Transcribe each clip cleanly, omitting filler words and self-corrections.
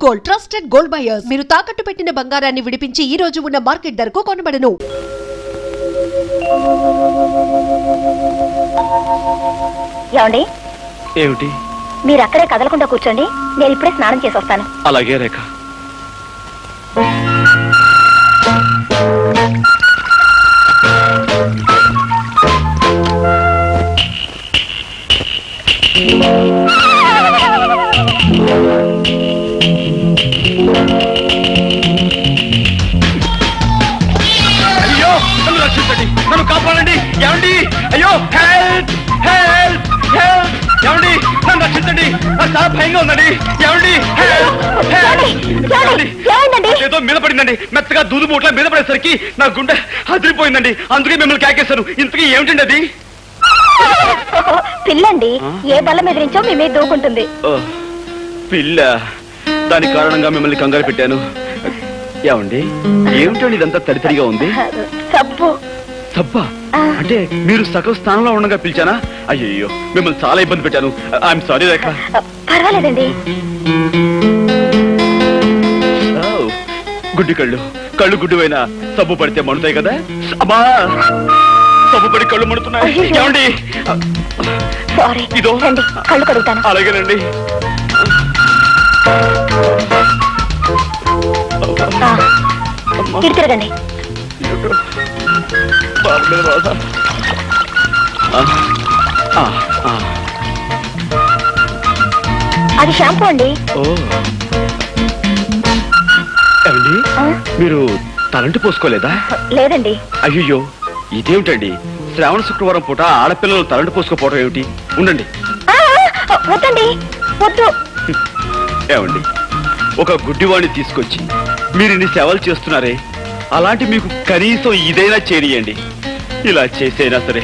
Gold, trusted gold buyers. మీరు తాకట్టు పెట్టిన బంగారాన్ని విడిపించి ఈ రోజు ఉన్న మార్కెట్ ధరకు కొనబడను. ఏమండి? ఏమిటి? మీరు అక్కడే కదలకుండా కూర్చోండి, నేను ఇప్పుడే స్నానం చేసి వస్తాను. అలాగే రేఖ. అయ్యో నన్ను రక్షించండి, నన్ను కాపాడండి. ఏమండి? అయ్యో హెల్ప్ హెల్ప్ హెల్ప్. ఏమండి నన్ను రక్షించండి, నాకు చాలా భయంగా ఉందండి. ఏమండి? ఏదో మీద పడిందండి, మెత్తగా దూదు మూట్ల మీద పడేసరికి నా గుండె అదిరిపోయిందండి. అందుకే మిమ్మల్ని కేకేశాను. ఇంతకీ ఏమిటండి అది? పిల్లండి, ఏ బల్ల మీద నుంచో మీ మీద దూకుంటుంది. పిల్ల? దాని కారణంగా మిమ్మల్ని కంగారు పెట్టాను. ఏమండి ఏమిటండి ఇదంతా తడితడిగా ఉంది? సబ్బు. సబ్బా? అంటే మీరు సగం స్థానంలో ఉండగా పిలిచానా? అయ్యో మిమ్మల్ని చాలా ఇబ్బంది పెట్టాను. ఐఎమ్ సారీ రేఖ. పర్వాలేదండి. గుడ్డి కళ్ళు, కళ్ళు గుడ్డివైనా సబ్బు పడితే మండుతాయి కదా. అమ్మా సబ్బు పడి కళ్ళు మండుతున్నాయి. ఏమండి? ఇదో కళ్ళు కడుగుతాను. అలాగేనండి. తిరగండి. అది షాంపూ అండి. ఏమండి మీరు తలంటి పోసుకోలేదా? లేదండి. అయ్యో ఇదేమిటండి, శ్రావణ శుక్రవారం పూట ఆడపిల్లలు తలంటి పోసుకోపోవడం ఏమిటి? ఉండండి. వద్దండి, వద్దు. ఏమండి ఒక గుడ్డివాణ్ణి తీసుకొచ్చి మీరు ఇన్ని సేవలు చేస్తున్నారే, అలాంటి మీకు కనీసం ఇదైనా చేరియండి. ఇలా చేసైనా సరే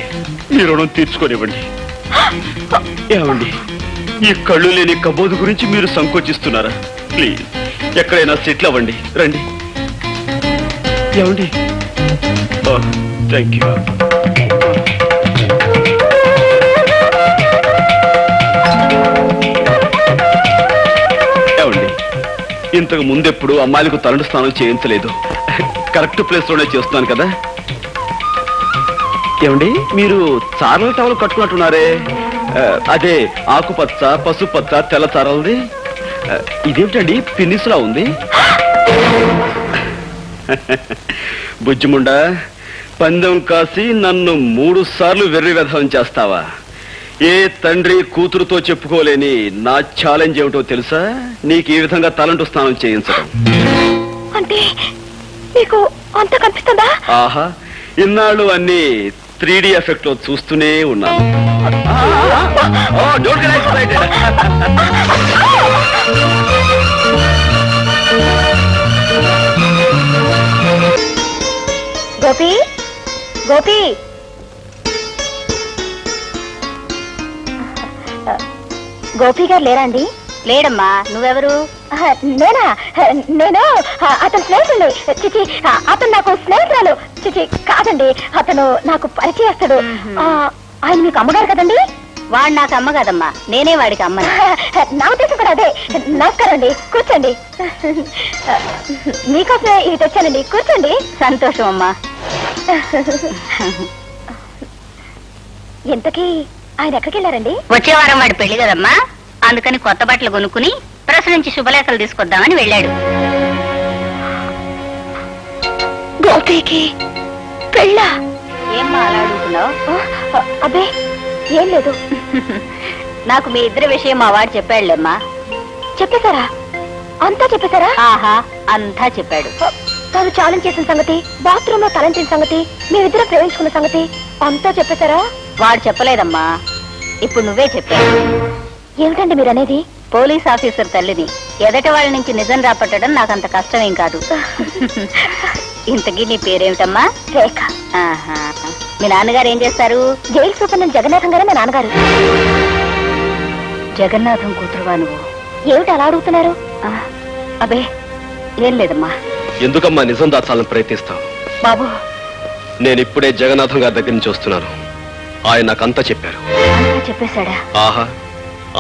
మీ రుణం తీర్చుకోనివ్వండి. ఏమండి ఈ కళ్ళు లేని కబోదు గురించి మీరు సంకోచిస్తున్నారా? ప్లీజ్ ఎక్కడైనా సెటిల్ అవ్వండి. రండి. ఏమండి? Thank you. ఏమండి ఇంతకు ముందెప్పుడు అమ్మాయిలకు తలంటు స్నానం చేయించలేదు. కరెక్ట్ ప్లేస్ లోనే చేస్తున్నాను కదా. ఏమండి మీరు చారల టవల్ కట్టుకున్నట్టున్నారే, అదే ఆకుపచ్చ, పసుపచ్చ, తెల్ల చారలది. ఇదేమిటండి పిన్నిసులా ఉంది? బుజ్జిముండా, పందెం కాసి నన్ను 3 సార్లు వెర్రి వెధం చేస్తావా? ఏ తండ్రి కూతురుతో చెప్పుకోలేని నా ఛాలెంజ్ ఏమిటో తెలుసా? నీకు ఈ విధంగా తలంటు స్నానం చేయించడం. అంటే మీకు అంత కనిపిస్తుందా? ఆహా, ఇన్నాళ్ళు అన్ని 3D ఎఫెక్ట్ లో చూస్తూనే ఉన్నాను. గోపి, గోపి, గోపి గారు లేరా అండి? లేడమ్మా. నువ్వెవరు? నేనా? నేను అతను స్నేహితుడు. చిచి, అతను నాకు స్నేహితురాలు. చిచి కాదండి, అతను నాకు పరిచయస్తుడు. ఆయన మీకు అమ్మగారు కదండి? వాడు నాకు అమ్మ కదమ్మా, నేనే వాడికి అమ్మ. నా ఉద్దేశం కూడా అదే. నమస్కారం అండి, కూర్చోండి. మీకోసమే ఇవి తెచ్చానండి, కూర్చోండి. సంతోషం అమ్మా. ఇంతకీ ఆయన ఎక్కడికి వెళ్ళారండి? వచ్చే వారం వాడి పెళ్లి కదమ్మా, అందుకని కొత్త బట్టలు కొనుక్కుని ప్రెస్ నుంచి శుభలేఖలు తీసుకొద్దామని వెళ్ళాడు. గోపికి పెళ్ళా? ఏమ్మా అలా అడుగుతున్నావు? అబ్బే ఏం లేదు. నాకు మీ ఇద్దరి విషయం మా వాడు చెప్పాడులేమ్మా. చెప్పేశారా? అంతా చెప్పేశారా? ఆహా, అంతా చెప్పాడు. తాను ఛాలెంజ్ చేసిన సంగతి, బాత్రూమ్ లో తలంచిన సంగతి, మీరిద్దరు ప్రేమించుకున్న సంగతి అంతా చెప్పేశారా? వాడు చెప్పలేదమ్మా, ఇప్పుడు నువ్వే చెప్పావు. ఏమిటండి మీరు అనేది? పోలీస్ ఆఫీసర్ తల్లిని, ఎదటి వాళ్ళ నుంచి నిజం రాపట్టడం నాకంత కష్టమేం కాదు. ఇంతకీ నీ పేరేమిటమ్మా? రేఖ. ఆహా, మీ నాన్నగారు ఏం చేస్తారు? జైలు సూపరింటెండెంట్ జగన్నాథం గారే మా నాన్నగారు. జగన్నాథం కూతురువా నువ్వు? ఏమిటి అలా అడుగుతున్నారు? అబే ఏం లేదమ్మా. ఎందుకమ్మా నిజం దాచాలని ప్రయత్నిస్తావు? బాబు నేను ఇప్పుడే జగన్నాథం గారి దగ్గర నుంచి వస్తున్నాను. ఆయన నాకంతా చెప్పారు. అంతా చెప్పేశాడా? ఆహా,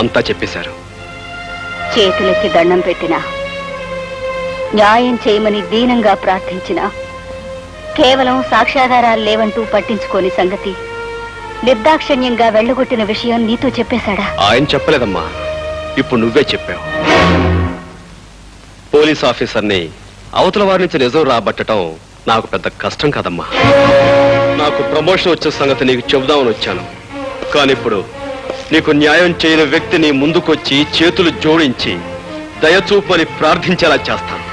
అంతా చెప్పేశారు. చేతులెత్తి దండం పెట్టినా న్యాయం చేయమని దీనంగా ప్రార్థించినా కేవలం సాక్ష్యాధారాలు లేవంటూ పట్టించుకోని సంగతి నిర్దాక్షిణ్యంగా వెళ్ళగొట్టిన విషయం నీతో చెప్పేశాడా? ఆయన చెప్పలేదమ్మా, ఇప్పుడు నువ్వే చెప్పావు. పోలీస్ ఆఫీసర్ని అవతల వారి నుంచి నిజం రాబట్టడం నాకు పెద్ద కష్టం కాదమ్మా. నాకు ప్రమోషన్ వచ్చే సంగతి నీకు చెబుదామని వచ్చాను. కానీ ఇప్పుడు నీకు న్యాయం చేయని వ్యక్తిని ముందుకొచ్చి చేతులు జోడించి దయచూపని ప్రార్థించేలా చేస్తాను.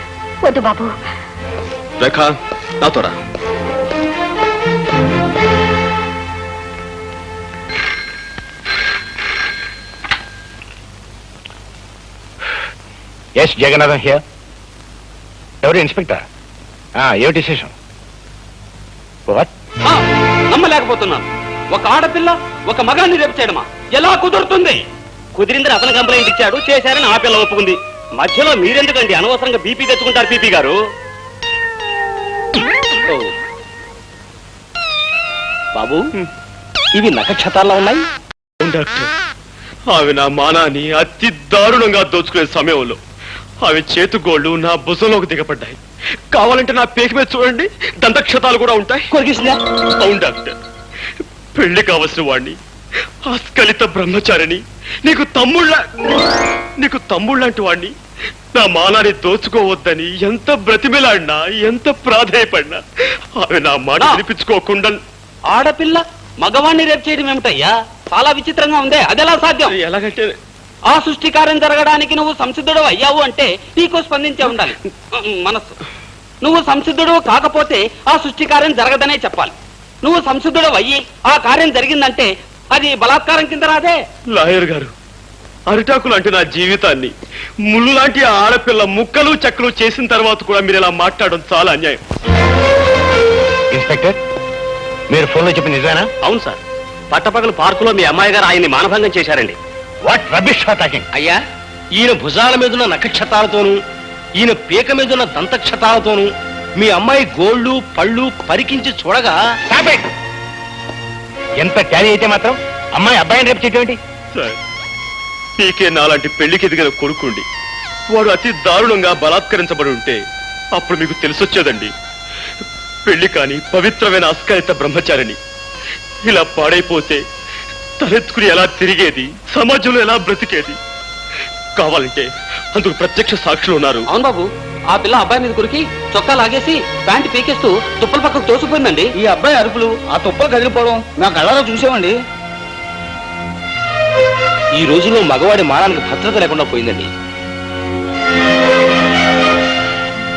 వద్దు బాబు. రేఖ, నాతో రా. Yes Jagannatham here. ఎవరు ఇన్స్పెక్టర్? ఏమిటి విశేషం? వాట్? నమ్మలేకపోతున్నాను. ఒక ఆడపిల్ల ఒక మగాన్ని రేపు చేయడమా? ఎలా కుదురుతుంది? కుదిరిందని అతను కంప్లైంట్ ఇచ్చాడు, చేశారని ఆ పిల్ల ఒప్పుకుంది. మధ్యలో మీరెందుకండి అనవసరంగా బీపీ తెచ్చుకుంటారు? పీపీ గారు, బాబు, ఇవి నక్షత్రాల్లో ఉన్నాయి. డాక్టర్, ఆమె నా మానాన్ని అతి దారుణంగా దోచుకునే సమయంలో ఆమె చేతుగోళ్లు నా భుజంలోకి దిగబడ్డాయి. కావాలంటే నా పేక మీద చూడండి, దంతక్షతాలు కూడా ఉంటాయి. కొరికిసిందా? అవును డాక్టర్, పెళ్లి కావలసిన వాణ్ణి, ఆస్కలిత బ్రహ్మచారిని, నీకు తమ్ముళ్ళంటి వాణ్ణి నా మానాన్ని దోచుకోవద్దని ఎంత బ్రతిమిలాడినా, ఎంత ప్రాధేయపడినా ఆమె నా మాట వినిపించుకోకుండా. ఆడపిల్ల మగవాణ్ణి రేపు చేయడం ఏమిటయ్యా? చాలా విచిత్రంగా ఉందే. అదెలా సాధ్యం? ఎలాగంటే ఆ సృష్టికార్యం జరగడానికి నువ్వు సంసిద్ధుడు అయ్యావు అంటే నీకు స్పందించే ఉండాలి మనస్సు. నువ్వు సంసిద్ధుడు కాకపోతే ఆ సృష్టికార్యం జరగదనే చెప్పాలి. నువ్వు సంసిద్ధుడు అయ్యి ఆ కార్యం జరిగిందంటే అది బలాత్కారం కింద రాదే. లాయర్ గారు, అరిటాకు లాంటి నా జీవితాన్ని ముళ్ళు లాంటి ఆ ఆడపిల్ల ముక్కలు చెక్కలు చేసిన తర్వాత కూడా మీరు ఇలా మాట్లాడడం చాలా అన్యాయం. ఇన్స్పెక్టర్, మీరు ఫోన్లో చెప్పిన నిజానా? అవును సార్, పట్టపగలు పార్కులో మీ అమ్మాయి గారు ఆయన్ని మానభంగం చేశారండి. What rubbish talking? అయ్యా, ఈయన భుజాల మీదున్న నక్షత్రాలతోనూ ఈయన పీక మీదున్న దంతక్షతాలతోనూ మీ అమ్మాయి గోళ్ళు పళ్ళు పరికించి చూడగా ఎంత ట్యాలీ అయితే మాత్రం అమ్మాయి అబ్బాయిని రేపు చేయటం? సార్, పీకే నాలాంటి పెళ్లికి ఎదిగిన కొడుకుండి వాడు అతి దారుణంగా బలాత్కరించబడి ఉంటే అప్పుడు మీకు తెలిసొచ్చేదండి. పెళ్లి కాని పవిత్రమైన అస్కలిత బ్రహ్మచారిని ఇలా పాడైపోతే తలెత్తుకుని ఎలా తిరిగేది, సమాజంలో ఎలా బ్రతికేది? కావాలంటే అందుకు ప్రత్యక్ష సాక్షులు ఉన్నారు. అవును బాబు, ఆ పిల్ల అబ్బాయి మీద కొరికి చొక్కా లాగేసి ప్యాంటు పీకేస్తూ తుప్పల పక్కకు తోసిపోయిందండి. ఈ అబ్బాయి అరుపులు, ఆ తుప్పలు కదిలిపోవడం నా కళ్ళలో చూసామండి. ఈ రోజుల్లో మగవాడి మానానికి భద్రత లేకుండా పోయిందండి.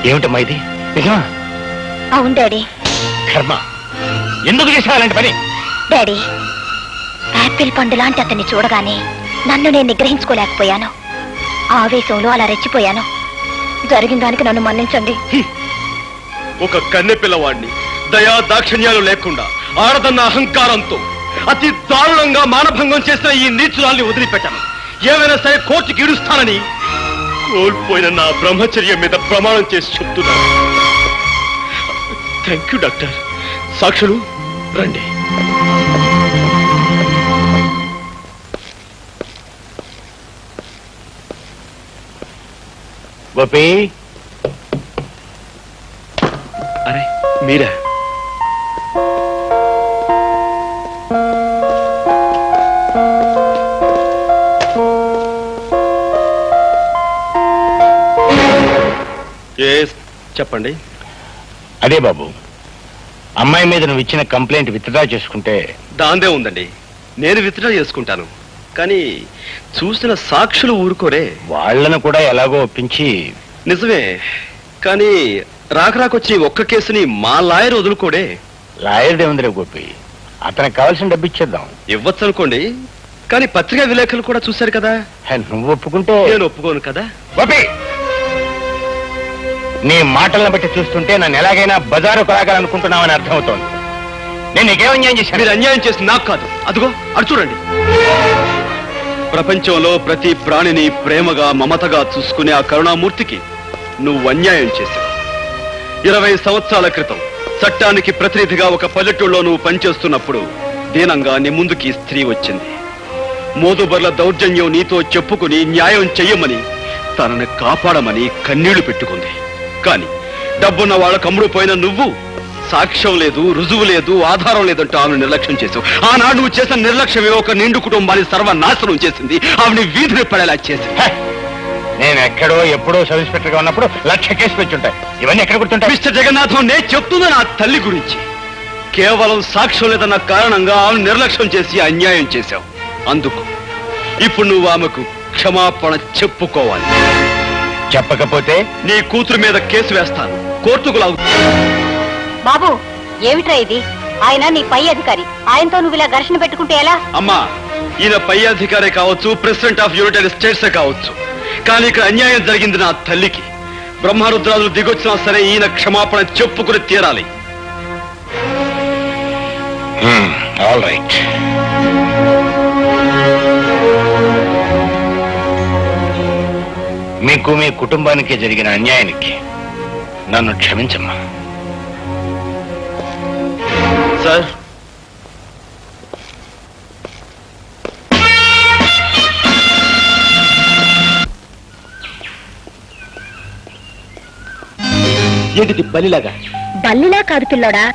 ఏమిటమ్మా ఇది? నిజమా? అవును డాడీ. కర్మ, ఎందుకు చేసేవాలంటే పని? డాడీ, యాపిల్ పండు లాంటి అతన్ని చూడగానే నన్ను నేను నిగ్రహించుకోలేకపోయాను. ఆవేశంలో అలా రెచ్చిపోయాను. జరిగిన దానికి నన్ను మన్నించండి. ఒక కన్నె పిల్లవాడిని దయా దాక్షిణ్యాలు లేకుండా ఆడదన్న అహంకారంతో అతి దారుణంగా మానభంగం చేసిన ఈ నీచురాల్ని వదిలిపెట్టాను. ఏమైనా సరే కోర్టుకి ఇడుస్తానని కోల్పోయిన నా బ్రహ్మచర్యం మీద ప్రమాణం చేసి చెప్తున్నాను. Thank you doctor. సాక్షులు రండి. గోపి, అరే మీరా? చెప్పండి. అదే బాబు, అమ్మాయి మీద నువ్వు ఇచ్చిన కంప్లైంట్ విత్డ్రా చేసుకుంటే. దాందే ఉందండి, నేను విత్డ్రా చేసుకుంటాను. కానీ చూసిన సాక్షులు ఊరుకోరే. వాళ్ళను కూడా ఎలాగో ఒప్పించి. నిజమే, కానీ రాకరాకొచ్చి ఒక్క కేసుని మా లాయర్ వదులుకోడే. లాయర్దే ఉందిరే గోపి, అతనికి కావాల్సిన డబ్బు ఇచ్చేద్దాం. ఇవ్వచ్చు అనుకోండి, కానీ పత్రికా విలేకరులు కూడా చూశారు కదా. నువ్వు ఒప్పుకుంటే. నేను ఒప్పుకోను కదా. గోపి, నీ మాటలను బట్టి చూస్తుంటే నన్ను ఎలాగైనా బజారు కొలాగాలనుకుంటున్నావని అర్థమవుతోంది. నేను నీకేం అన్యాయం చేశాను? మీరు అన్యాయం చేసి నాకు కాదు, అదిగో అటు చూడండి. ప్రపంచంలో ప్రతి ప్రాణిని ప్రేమగా మమతగా చూసుకునే ఆ కరుణామూర్తికి నువ్వు అన్యాయం చేశావు. 20 సంవత్సరాల క్రితం చట్టానికి ప్రతినిధిగా ఒక పల్లెటూళ్ళలో నువ్వు పనిచేస్తున్నప్పుడు దీనంగా నీ ముందుకి స్త్రీ వచ్చింది. మోదుబర్ల దౌర్జన్యం నీతో చెప్పుకుని న్యాయం చెయ్యమని, తనని కాపాడమని కన్నీళ్లు పెట్టుకుంది. కానీ డబ్బున్న వాళ్ళ కమ్ముడు పోయిన నువ్వు సాక్ష్యం లేదు, రుజువు లేదు, ఆధారం లేదంటూ ఆమెను నిర్లక్ష్యం చేసావు. ఆనాడు నువ్వు చేసిన నిర్లక్ష్యమే ఒక నిండు కుటుంబాన్ని సర్వనాశనం చేసింది, ఆమెని వీధిని పడేలా చేసింది. నేను ఎక్కడో ఎప్పుడో సబ్ ఇన్స్పెక్టర్ గా ఉన్నప్పుడు 1,00,000 కేసులు వచ్చుంటాయి. ఇవన్నీ ఎక్కడ గుర్తుంటాయి? మిస్టర్ జగన్నాథం, నేను చెప్తున్నా నా తల్లి గురించి. కేవలం సాక్ష్యం లేదన్న కారణంగా ఆమెను నిర్లక్ష్యం చేసి అన్యాయం చేశావు. అందుకు ఇప్పుడు నువ్వు ఆమెకు క్షమాపణ చెప్పుకోవాలి. చెప్పకపోతే నీ కూతురు మీద కేసు వేస్తాను, కోర్టుకు లాగు. బాబు ఏమిట్రా ఇది? ఆయన నీ పై అధికారి, ఆయనతో నువ్వు ఇలా ఘర్షణ పెట్టుకుంటే ఎలా? అమ్మా, ఈయన పై అధికారే కావచ్చు, ప్రెసిడెంట్ ఆఫ్ యునైటెడ్ స్టేట్స్ కావచ్చు, కానీ ఇక్కడ అన్యాయం జరిగింది నా తల్లికి. బ్రహ్మరుద్రాలు దిగొచ్చినా సరే ఈయన క్షమాపణ చెప్పుకుని తీరాలి. All right. మీకు మీ కుటుంబానికి జరిగిన అన్యాయానికి నన్ను క్షమించమ్మా. సార్, ఏంటిది బలిలాగా? బల్లిలా కాదు పిల్లోడా,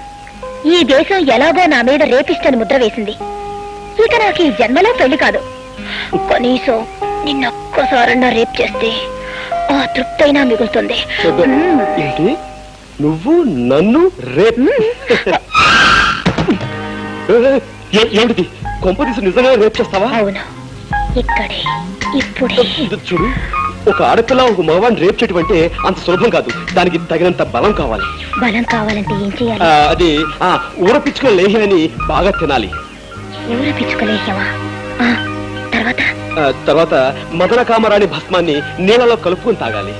ఈ దేశం ఎలాగో నా మీద రేపిస్టని ముద్ర వేసింది. ఇక నాకు ఈ జన్మలో పెళ్లి కాదు. కనీసం నిన్నొక్కసారన్నా రేప్ చేస్తే ఆ తృప్తైనా మిగులుతుంది. ఏంటి, నువ్వు నన్ను రేప్? ఏమిటి, కొంపదీసి నిజంగా రేప్ చేస్తావా? అవును, ఇక్కడే ఇప్పుడే. చూడు, ఒక ఆడపిల్ల ఒక మగవాడిని రేప్ చేయటం అంటే అంత సులభం కాదు. దానికి తగినంత బలం కావాలి. బలం కావాలంటే ఏం చేయాలి? అది ఊరపిచ్చుకున్న లేహ్యాన్ని బాగా తినాలి. ఊర పిచ్చుకలేసావా? తర్వాత మదన కామరాణి భస్మాన్ని నీళ్ళలో కలుపుకొని తాగాలి.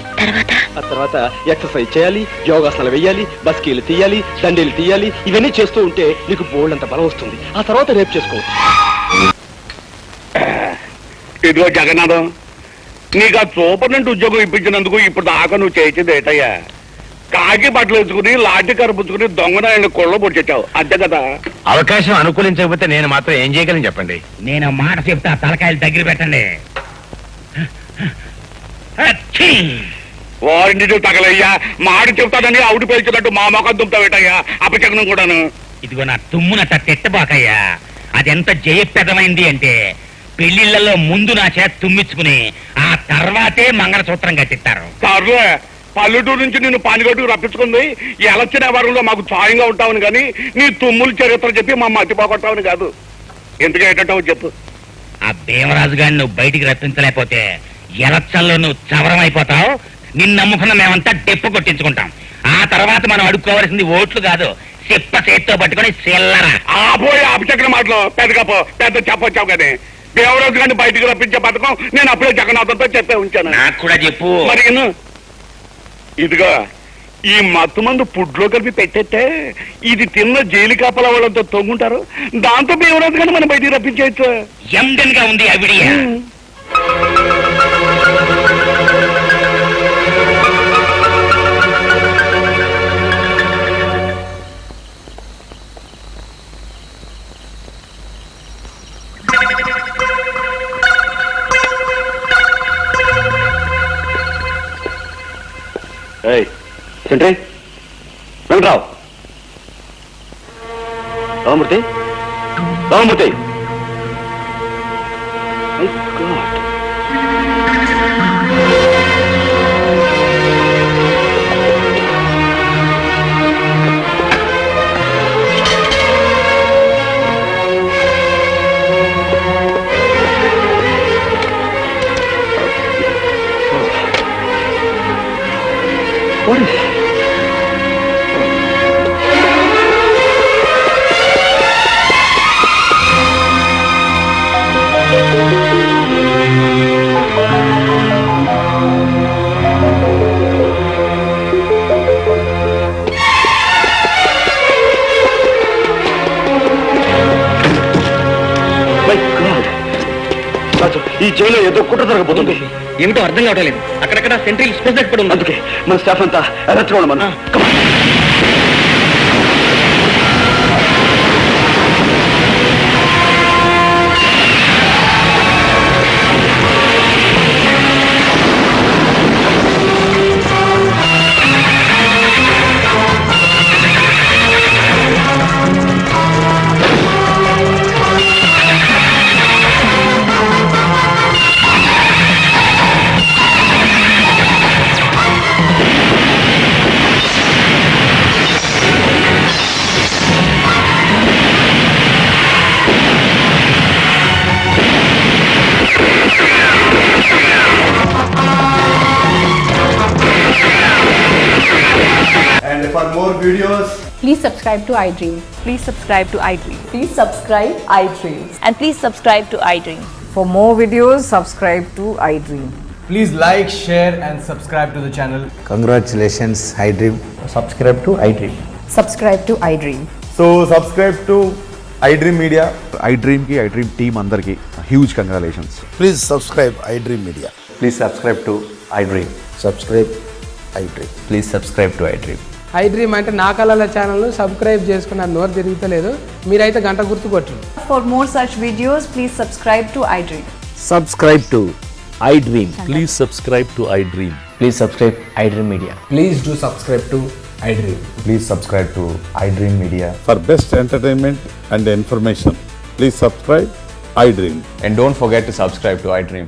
ఆ తర్వాత ఎక్సర్సైజ్ చేయాలి, యోగాసనాలు వేయాలి, బస్కీలు తీయాలి, దండీలు తీయాలి. ఇవన్నీ చేస్తూ ఉంటే నీకు బోల్డంత బలం వస్తుంది. ఆ తర్వాత రేపు చేసుకోవచ్చు. ఇదిగో జగన్నాథం, నీకు ఆ సూపర్నెంట్ ఉద్యోగం ఇప్పించినందుకు ఇప్పుడు దాకా నువ్వు చేసేది ఏటయ్యా? కాకి బట్టలు వేసుకుని లాఠీ కరుపుచ్చుకుని దొంగనాయని కొళ్ళ పొడిచావు, అంతే కదా? అవకాశం అనుకూలించకపోతే నేను మాత్రం ఏం చేయగలను చెప్పండి? నేను మాట చెప్తా, తలకాయలు దగ్గర పెట్టండి. వారింటి తగలయ్యా, మాట చెప్తాడని అవుడు పేల్చినట్టు మా మొఖం దుంపుతావేటయ్యా అపచకనం కూడాను. ఇదిగో నా తుమ్మునట్ట తిట్టబాకయ్యా. అదెంత జయప్రదమైంది అంటే పెళ్లిళ్లలో ముందు నా చేత తుమ్మించుకుని ఆ తర్వాతే మంగళసూత్రం కట్టిస్తారు. సర్లే, పల్లెటూరు నుంచి నిన్ను పానిగట్టుకు రప్పించుకుంది ఎలక్షన్ వ్యవహారంలో మాకు సాయంగా ఉంటావని కానీ నీ తుమ్ములు చరిత్ర చెప్పి మా మట్టి పోగొట్టావని కాదు. ఎందుకు ఏంటంటావు చెప్పు. ఆ భీమరాజు గారిని నువ్వు బయటికి రప్పించలేకపోతే ఎలక్షన్లో నువ్వు చవరం అయిపోతావు. నిన్ను నమ్ముకున్న మేమంతా డెప్పు కొట్టించుకుంటాం. ఆ తర్వాత మనం అడుక్కోవాల్సింది ఓట్లు కాదు, చెప్ప చేత్తో పట్టుకుని చిల్లరా. ఆపోయి అపచక్ర మాటలు పెద్ద చెప్పొచ్చావు కానీ దేవరాజు గారిని బయటికి రప్పించే పథకం నేను అప్పుడే జగన్నాథంతో చెప్పే ఉంచాను. నాకు కూడా చెప్పు. మరి ఇదిగా ఈ మత్తు మందు ఫుడ్లో కలిపి పెట్టేస్తే ఇది తిన్న జైలు కాపలా వాళ్ళంతా తొంగుంటారు. దాంతో దేవరాజు గారిని మనం బయటికి రప్పించేయచ్చు. ఎండన్ గా ఉంది అవిడియా. Sentry Venkatrao, Ramamurthy, Ramamurthy. What is ఈ జైల్లో ఏదో కుట్ర జరగబోతుంది. ఏమిటో అర్థం కావడం లేదు. అక్కడక్కడ సెంట్రల్ స్పెషల్ కూడా ఉంది. అందుకే మన స్టాఫ్ అంతా అలర్ట్ గా ఉండమను. For more videos, Please subscribe to iDream. Please subscribe to iDream. Please subscribe iDream. And please subscribe to iDream. For more videos, subscribe to iDream. please like, share and subscribe to the channel. Congratulations, iDream. Subscribe to iDream. Subscribe to iDream. So subscribe to iDream Media. iDream ki iDream team andarki huge congratulations. Please subscribe iDream Media. Please subscribe to iDream. Subscribe iDream. Please subscribe to iDream. iDream అంటే నా కళల channel subscribe చేసుకున్న నోరు తిరుగుతలేదు మీరైతే గంట గుర్తు కొట్టండి. For more such videos, please subscribe to iDream. Subscribe to iDream. Please subscribe to iDream. Please subscribe iDream Media. Please do subscribe to iDream. Please subscribe to iDream Media. For best entertainment and information, please subscribe iDream. And don't forget to subscribe to iDream.